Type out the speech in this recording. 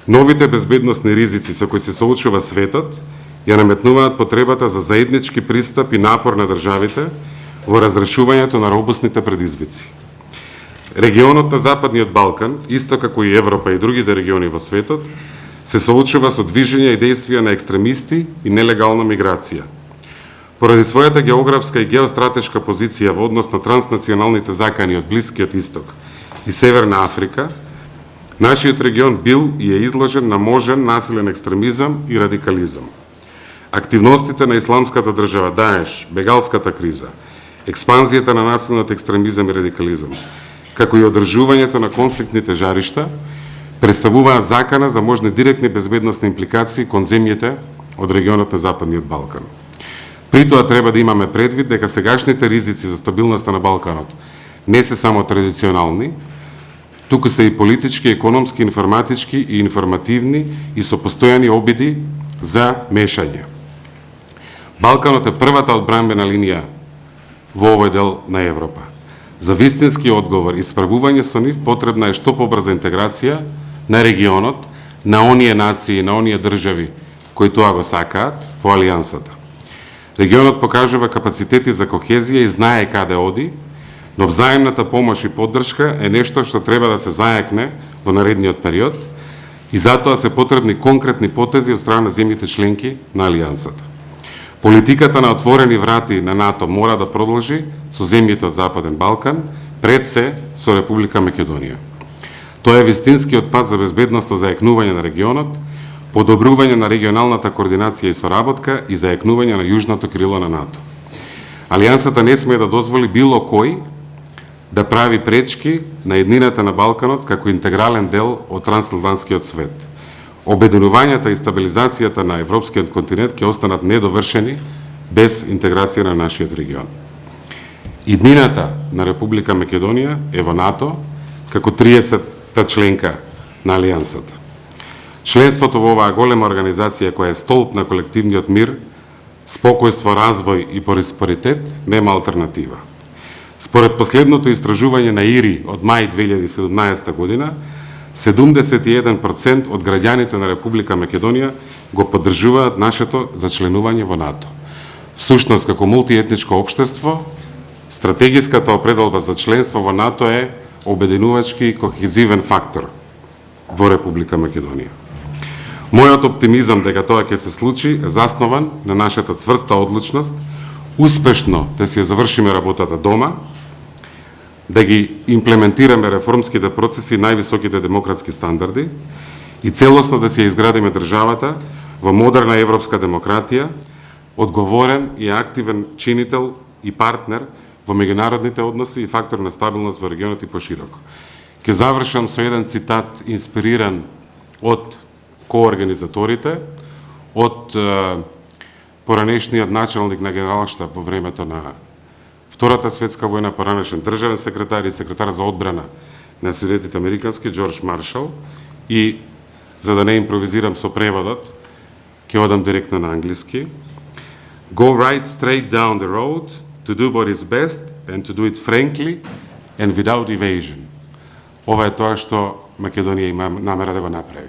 Новите безбедносни ризици со кои се соочува светот ја наметнуваат потребата за заеднички пристап и напор на државите во разрешувањето на робусните предизвици. Регионот на Западниот Балкан, исто како и Европа и другите региони во светот, се соочува со движења и действија на екстремисти и нелегална миграција. Поради својата географска и геостратешка позиција во однос на транснационалните закани од Блискиот Исток и Северна Африка, нашиот регион бил и е изложен на можен насилен екстремизам и радикализам. Активностите на исламската држава Даеш, бегалската криза, експанзијата на насилниот екстремизам и радикализам, како и одржувањето на конфликтните жаришта, представуваат закана за можни директни безбедносни импликации кон земјите од регионот на Западниот Балкан. При тоа треба да имаме предвид дека сегашните ризици за стабилноста на Балканот не се само традиционални, туку се и политички, економски, информатички и информативни и со постојани обиди за мешање. Балканот е првата одбранбена линија во овој дел на Европа. За вистински одговор и справување со нив потребна е што побрза интеграција на регионот, на оние нации, на оние држави кои тоа го сакаат во Алијансата. Регионот покажува капацитети за кохезија и знае каде оди, но взаемната помош и поддршка е нешто што треба да се зајакне во наредниот период и затоа се потребни конкретни потези од страна на земјите членки на Алијансата. Политиката на отворени врати на НАТО мора да продолжи со земјите од Западен Балкан, пред се со Република Македонија. Тоа е вистинскиот пат за безбедноста зајакнување на регионот, подобрување на регионалната координација и соработка и зајакнување на јужното крило на НАТО. Алијансата не смее да дозволи било кој да прави пречки на еднината на Балканот како интегрален дел од трансатлантскиот свет. Обединувањата и стабилизацијата на европскиот континент ќе останат недовршени без интеграција на нашиот регион. Иднината на Република Македонија е во НАТО како 30-та членка на Алијансата. Членството во оваа голема организација која е столб на колективниот мир, спокојство, развој и просперитет нема алтернатива. Според последното истражување на ИРИ од мај 2017 година, 71% од граѓаните на Република Македонија го поддржуваат нашето зачленување во НАТО. Всушност, како мултиетничко општество, стратегиската определба за членство во НАТО е обединувачки и кохезивен фактор во Република Македонија. Мојот оптимизам дека тоа ќе се случи е заснован на нашата цврста одлучност, успешно да си ја завршиме работата дома, да ги имплементираме реформските процеси и највисоките демократски стандарди и целосно да си ја изградиме државата во модерна европска демократија, одговорен и активен чинител и партнер во меѓународните односи и фактор на стабилност во регионот и пошироко. Ќе завршам со еден цитат инспириран од коорганизаторите, од поранешниот началник на генералштаб во времето на Втората светска војна, поранешен државен секретар и секретар за одбрана на Съединетите американски Џорџ Маршал, и за да не импровизирам со преводот, ќе одам директно на англиски. Go right straight down the road to do what is best and to do it frankly and without evasion. Ова е тоа што Македонија има намера да го направи.